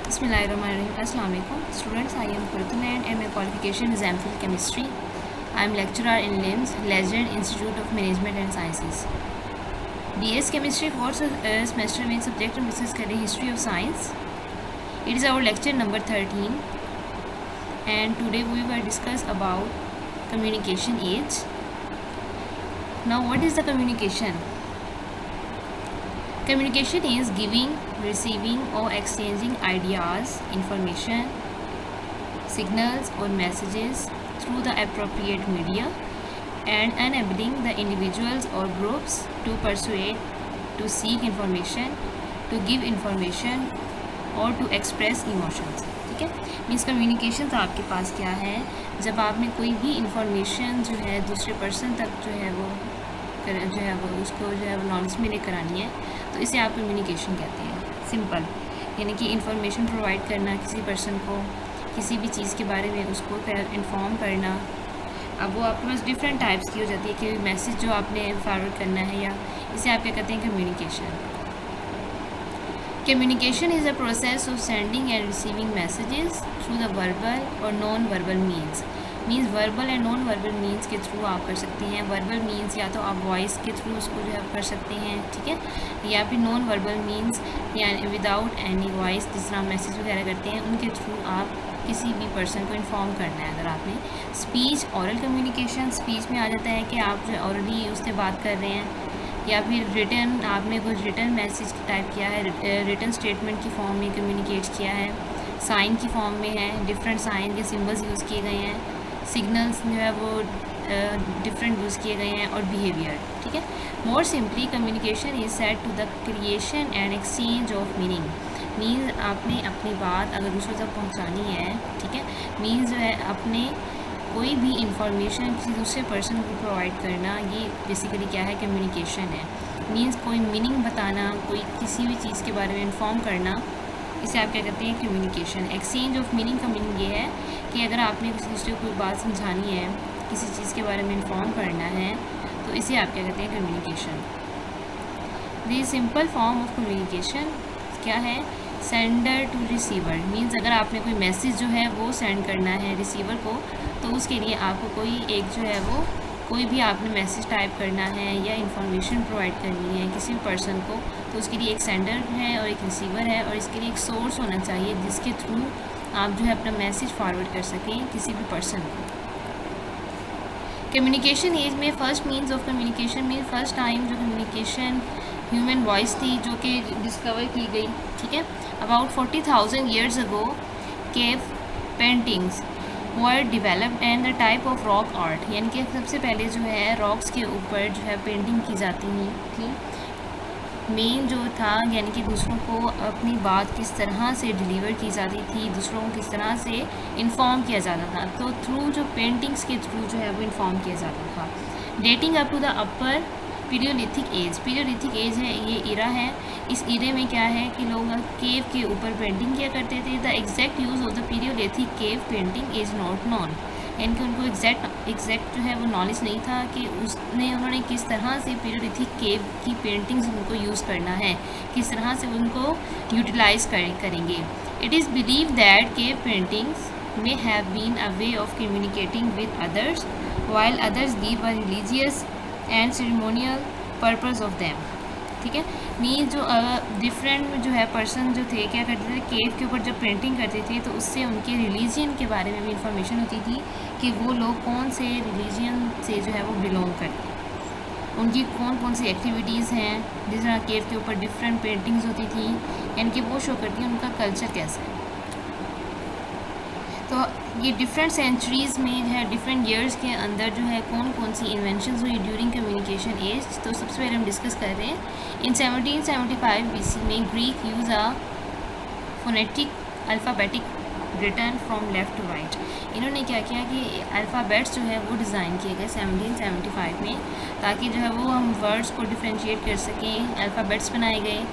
Bismillahirrahmanirrahim. Assalamu alaikum. Students, I am Kurtunan and my qualification is MPhil Chemistry. I am lecturer in LIMS, Legend Institute of Management and Sciences. BS Chemistry 4th semester में subject हम discuss करें History of Science. It is our lecture number 13 and today we will discuss about communication age. Now what is the communication? Communication is giving, receiving or exchanging ideas, information, signals or messages through the appropriate media and enabling the individuals or groups to persuade, to seek information, to give information or to express emotions. ठीक है, means communication तो आपके पास क्या है, जब आपने कोई भी इंफॉर्मेशन जो है दूसरे पर्सन तक जो है वो उसको जो है वो नॉलेज में लेकर आनी है, तो इसे आप कम्युनिकेशन कहते हैं. सिंपल, यानी कि इंफॉर्मेशन प्रोवाइड करना किसी पर्सन को, किसी भी चीज़ के बारे में उसको इन्फॉर्म करना. अब वो आपके पास डिफरेंट टाइप्स की हो जाती है कि मैसेज जो आपने फॉरवर्ड करना है, या इसे आप क्या कहते हैं, communication. Communication is a process of sending and receiving messages through the verbal or non-verbal means. Means verbal and non verbal means के थ्रू आप कर सकते हैं. वर्बल मीन्स या तो आप वॉइस के थ्रू उसको जो है कर सकते हैं, ठीक है, या फिर नॉन वर्बल मीन्स यानी विदाउट एनी वॉइस, जिस तरह मैसेज वगैरह करते हैं उनके थ्रू आप किसी भी पर्सन को इन्फॉर्म करना है. अगर आपने स्पीच, ऑरल कम्युनिकेशन, स्पीच में आ जाता है कि आप जो ऑलरेडी उससे बात कर रहे हैं, या फिर रिटन, आपने कुछ रिटन मैसेज टाइप किया है, रिटन स्टेटमेंट की फॉर्म में कम्युनिकेट किया है, साइन की फॉर्म में है, डिफरेंट साइन के सिम्बल्स यूज़ किए गए हैं, सिग्नल्स जो है वो डिफरेंट यूज़ किए गए हैं, और बिहेवियर. ठीक है, more simply communication is set to the creation and exchange of meaning. Means आपने अपनी बात अगर दूसरों तक पहुंचानी है, ठीक है, मीन्स जो है अपने कोई भी इंफॉर्मेशन किसी दूसरे पर्सन को प्रोवाइड करना, ये बेसिकली क्या है, कम्युनिकेशन है. मीन्स कोई मीनिंग बताना, कोई किसी भी चीज़ के बारे में इन्फॉर्म करना, इसे आप क्या कहते हैं, कम्युनिकेशन. एक्सचेंज ऑफ मीनिंग का मीनिंग ये है कि अगर आपने किसी दूसरे को कोई बात समझानी है, किसी चीज़ के बारे में इन्फॉर्म करना है, तो इसे आप क्या कहते हैं, communication. The simple form of communication क्या है, सेंडर टू रिसीवर. मीन्स अगर आपने कोई मैसेज जो है वो सेंड करना है रिसीवर को, तो उसके लिए आपको कोई एक जो है वो कोई भी आपने मैसेज टाइप करना है या इंफॉर्मेशन प्रोवाइड करनी है किसी भी पर्सन को, तो उसके लिए एक सेंडर है और एक रिसीवर है, और इसके लिए एक सोर्स होना चाहिए जिसके थ्रू आप जो है अपना मैसेज फॉरवर्ड कर सकें किसी भी पर्सन को. कम्युनिकेशन एज में फर्स्ट मीन्स ऑफ कम्युनिकेशन में फर्स्ट टाइम जो कम्युनिकेशन ह्यूमन वॉइस थी जो कि डिस्कवर की गई, ठीक है, about 40,000 years ago. Cave paintings were developed and the type of rock art, यानी कि सबसे पहले जो है रॉक्स के ऊपर जो है पेंटिंग की जाती थी. मेन जो था यानी कि दूसरों को अपनी बात किस तरह से डिलीवर की जाती थी, दूसरों को किस तरह से इन्फॉर्म किया जाता था, तो थ्रू जो पेंटिंग्स के थ्रू जो है वो इन्फॉर्म किया जाता था. Dating up to the upper Palaeolithic age. Palaeolithic age है, ये इरा है. इस इरे में क्या है कि लोग केव के ऊपर पेंटिंग किया करते थे. The exact use of the Palaeolithic cave painting is not known, यानी कि उनको एग्जैक्ट जो है वो नॉलेज नहीं था कि उन्होंने किस तरह से पीरियोलिथिक केव की पेंटिंग्स उनको यूज़ करना है, किस तरह से उनको यूटिलाइज करेंगे. It is believe that cave paintings may have been a way of communicating with others while others give a religious and ceremonial purpose of them. ठीक है, मीन जो डिफरेंट जो है पर्सन जो थे क्या करते थे, केव के ऊपर जब पेंटिंग करते थे तो उससे उनके रिलीजन के बारे में भी इंफॉर्मेशन होती थी कि वो लोग कौन से रिलीजन से जो है वो बिलोंग करते हैं, उनकी कौन कौन सी एक्टिविटीज़ हैं. जिस तरह केव के ऊपर डिफरेंट पेंटिंग्स होती थी, यानी कि वो शो करती हैं उनका कल्चर कैसा है. तो ये डिफरेंट सेंचुरीज़ में जो है डिफरेंट ईयर्स के अंदर जो है कौन कौन सी इन्वेंशंस हुई ड्यूरिंग कम्युनिकेशन एज, तो सबसे पहले हम डिस्कस कर रहे हैं. इन 1775 BC में Greek use a phonetic alphabetic written from left to right. इन्होंने क्या किया कि अल्फ़ाबेट्स जो है वो डिज़ाइन किए गए 1775 में, ताकि जो है वो हम वर्ड्स को डिफ्रेंशिएट कर सकें. अल्फ़ाबेट्स बनाए गए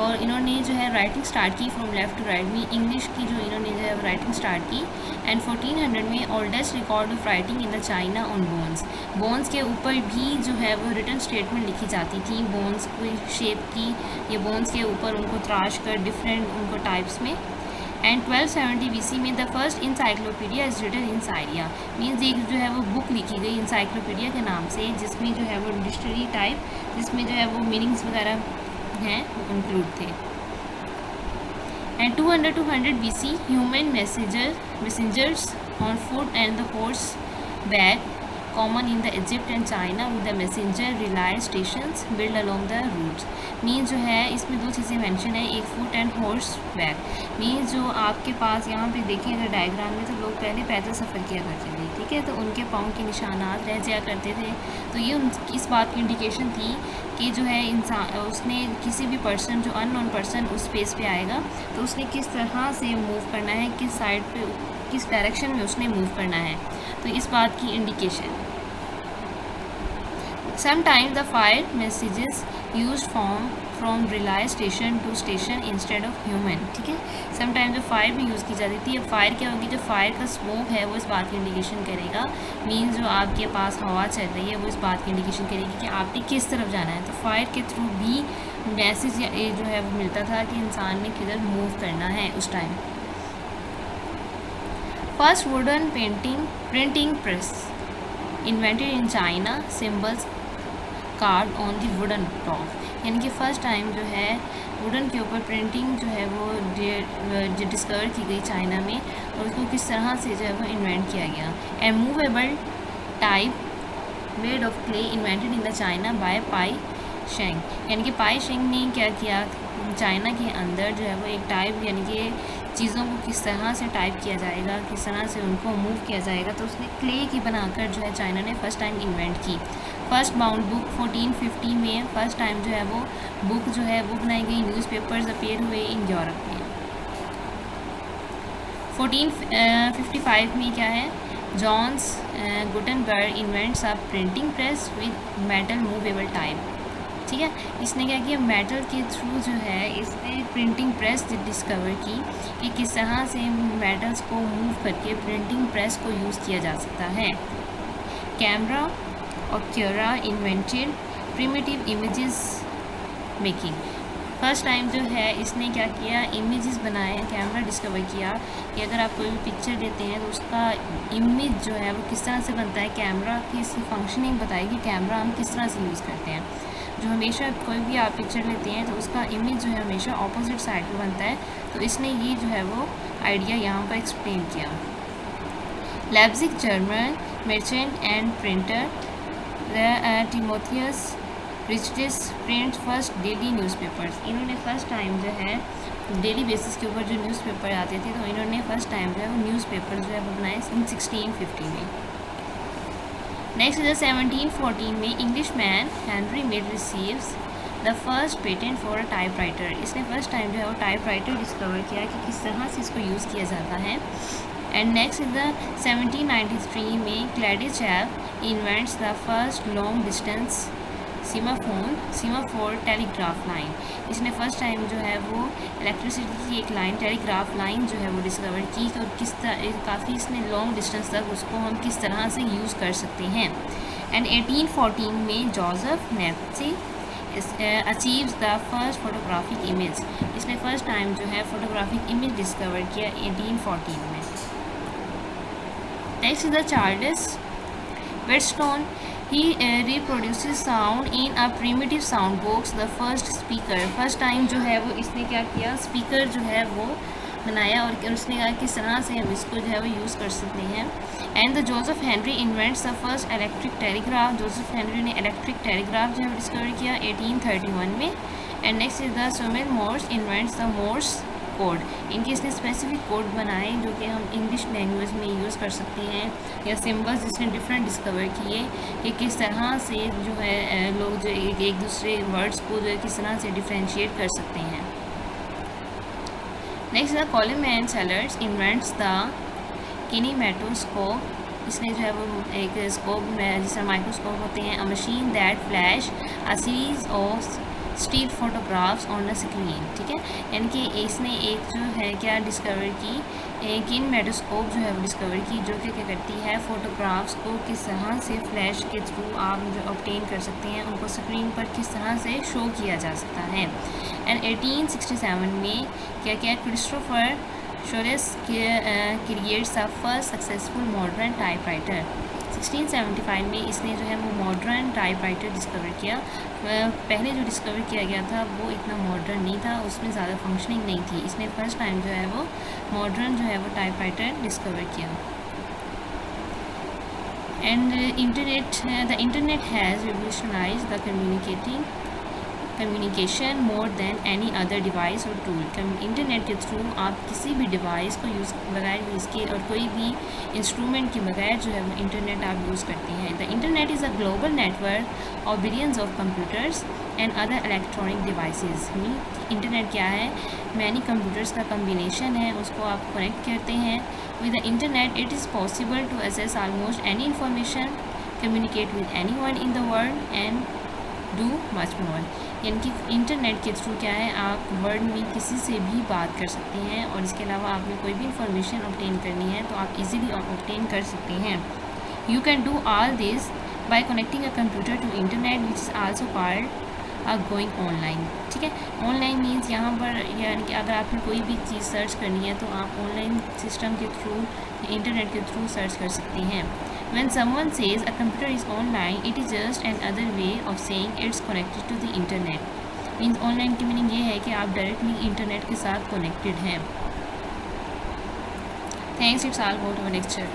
और इन्होंने जो है राइटिंग स्टार्ट की फ्रॉम लेफ़्ट टू राइट में, इंग्लिश की जो इन्होंने जो है राइटिंग स्टार्ट की. एंड 1400 में oldest record of writing in the China on bones. Bones के ऊपर भी जो है वो रिटन स्टेटमेंट लिखी जाती थी, बोन्स की शेप की, ये बोन्स के ऊपर उनको तराश कर डिफरेंट उनको टाइप्स में एंड 1270 BC में the first encyclopedia is written in Syria, means एक जो है वो बुक लिखी गई इंसाइक्लोपीडिया के नाम से, जिसमें जो है वो डिक्शनरी टाइप, जिसमें जो है वो मीनिंग्स वगैरह हैं वो इंक्लूड थे। And 200 to 100 BC human messengers on foot and the horse back common in the Egypt and China with the messenger relay stations built along the routes। Means जो है इसमें दो चीज़ें मेंशन है, एक foot and horse back. Means जो आपके पास यहाँ पे देखें अगर डायग्राम में, तो लोग पहले पैदल सफ़र किया करते थे, ठीक है, तो उनके पाँव के निशानात रह जाया करते थे। तो ये इस बात की इंडिकेशन थी कि जो है इंसान, उसने किसी भी पर्सन, जो अननोन पर्सन उस स्पेस पे आएगा तो उसने किस तरह से मूव करना है, किस साइड पे, किस डायरेक्शन में उसने मूव करना है, तो इस बात की indication. Sometimes the fire messages used from relay station to station instead of human, ठीक है। समटाइम जो फायर भी यूज़ की जाती थी। अब फायर क्या होगी, जो फायर का स्मोक है वो इस बात की इंडिकेशन करेगा, मीन्स जो आपके पास हवा चल रही है वो इस बात की इंडिकेशन करेगी कि आपने किस तरफ जाना है। तो फायर के थ्रू भी मैसेज जो है वो मिलता था कि इंसान ने किधर मूव करना है उस time. First wooden printing press invented in China, symbols card on the wooden top, यानी कि फ़र्स्ट टाइम जो है वुडन के ऊपर प्रिंटिंग जो है वो डिस्कवर की गई चाइना में, और उसको किस तरह से जो है वो इन्वेंट किया गया। And movable type made of clay invented in the China by pi शेंग, यानी कि पाई शेंग ने क्या किया, चाइना के अंदर जो है वो एक टाइप, यानी कि चीज़ों को किस तरह से टाइप किया जाएगा, किस तरह से उनको मूव किया जाएगा, तो उसने क्ले की बनाकर जो है चाइना ने फ़र्स्ट टाइम इन्वेंट की। फर्स्ट बाउंड बुक 1450 में फ़र्स्ट टाइम जो है वो बुक जो है वो बनाई गई। न्यूज़पेपर्स अपीयर हुए इन यूरोप में। 1455 में क्या है, Johannes Gutenberg invents a printing press with metal movable type, ठीक है। इसने क्या किया, मेटल के थ्रू जो है इसने प्रिंटिंग प्रेस डिस्कवर की कि किस तरह से मेटल्स को मूव करके प्रिंटिंग प्रेस को यूज़ किया जा सकता है। कैमरा और क्यूरा invented primitive images making, first time जो है इसने क्या किया, इमेजेस बनाए, कैमरा डिस्कवर किया कि अगर आप कोई भी पिक्चर लेते हैं तो उसका इमेज जो है वो किस तरह से बनता है, कैमरा की इसकी फंक्शनिंग बताएगी, कैमरा हम किस तरह से यूज़ करते हैं। जो हमेशा कोई भी आप पिक्चर लेते हैं तो उसका इमेज जो है हमेशा ऑपोजिट साइड पे बनता है, तो इसने ये जो है वो आइडिया यहाँ पर एक्सप्लेन किया। Leipzig German merchant and printer Timotheus Richards print first daily newspapers, इन्होंने फर्स्ट टाइम जो है डेली बेसिस के ऊपर जो न्यूज़पेपर आते थे तो इन्होंने फर्स्ट टाइम जो है वो न्यूज़पेपर जो है वो बनाए इन 1650 में। नेक्स्ट इज 1714 में English man Henry made receives the first patent for a typewriter, इसने फर्स्ट टाइम जो है वो टाइपराइटर डिस्कवर किया कि किस तरह से इसको यूज़ किया जाता है। एंड नेक्स्ट इज द 1793 में Gladys chap invents the first long distance semaphore telegraph line, इसने फर्स्ट टाइम जो है वो इलेक्ट्रिसिटी की एक लाइन, टेलीग्राफ लाइन जो है वो डिस्कवर की, तो किस तरह काफ़ी इसने लॉन्ग डिस्टेंस तक उसको हम किस तरह से यूज़ कर सकते हैं। एंड 1814 में Joseph Niepce achieves the first photographic image, इसने फर्स्ट टाइम जो है फोटोग्राफिक इमेज डिस्कवर किया 1814 में। Next is the Charles Wheatstone, he reproduces sound in a primitive sound box, the first speaker, first time जो है वो इसने क्या किया, स्पीकर जो है वो बनाया और उसने कहा किस तरह से हम इसको जो है वो यूज़ कर सकते हैं। And the Joseph Henry invents the first electric telegraph, Joseph Henry ने इलेक्ट्रिक टेलीग्राफ जो है डिस्कवर किया 1831 में। And next is the Samuel Morse invents the Morse code, इनके इसने स्पेसिफिक कोड बनाए जो कि हम इंग्लिश लैंग्वेज में यूज़ कर सकते हैं, या सिम्बल्स जिसने डिफरेंट डिस्कवर किए कि किस तरह से जो है लोग जो एक दूसरे वर्ड्स को जो है किस तरह से डिफ्रेंशिएट कर सकते हैं। Next the Coleman Sellers invents the kinematoscope, इसने जो है वो एक स्कोप में जिसमें माइक्रोस्कोप होते हैं, अ machine that flash a series of still photographs on the screen, ठीक है। यानी कि इसने एक जो है क्या डिस्कवर की, किनेमेटोस्कोप जो है वो डिस्कवर की जो कि क्या करती है, फ़ोटोग्राफ्स को किस तरह से फ्लैश के थ्रू आप जो ऑब्टेन कर सकते हैं, उनको स्क्रीन पर किस तरह से शो किया जा सकता है। एंड 1867 में क्या क्या Christopher Sholes creates the first successful modern typewriter. 1675 में इसने जो है वो मॉडर्न टाइपराइटर डिस्कवर किया। पहले जो डिस्कवर किया गया था वो इतना मॉडर्न नहीं था, उसमें ज़्यादा फंक्शनिंग नहीं थी। इसने फर्स्ट टाइम जो है वो मॉडर्न जो है वो टाइपराइटर डिस्कवर किया। And the internet has revolutionised the communication more than any other device और टूल। इंटरनेट के थ्रू आप किसी भी डिवाइस को बगैर यूज़ किए और कोई भी इंस्ट्रूमेंट के बगैर जो है वो इंटरनेट आप यूज़ करते हैं। The internet is a global network of billions of computers and other electronic devices. Internet क्या है? मैनी कंप्यूटर्स का कम्बिनेशन है, उसको आप कनेक्ट करते हैं। With the internet it is possible to access almost any information, communicate with anyone in the world and do much more. यानी कि इंटरनेट के थ्रू क्या है, आप वर्ल्ड में किसी से भी बात कर सकते हैं और इसके अलावा आपने कोई भी इंफॉर्मेशन ऑब्टेन करनी है तो आप इजीली ऑब्टेन कर सकते हैं। You can do all this by connecting a computer to internet which is also called going online. ठीक है, ऑनलाइन मीन्स यहाँ पर यानी कि अगर आपने कोई भी चीज़ सर्च करनी है तो आप ऑनलाइन सिस्टम के थ्रू, इंटरनेट के थ्रू सर्च कर सकते हैं। When someone says a computer is online, it is just another way of saying it's connected to the internet. Means online की मीनिंग ये है कि आप डायरेक्टली इंटरनेट के साथ कनेक्टेड हैं। Thanks, it's all about our lecture.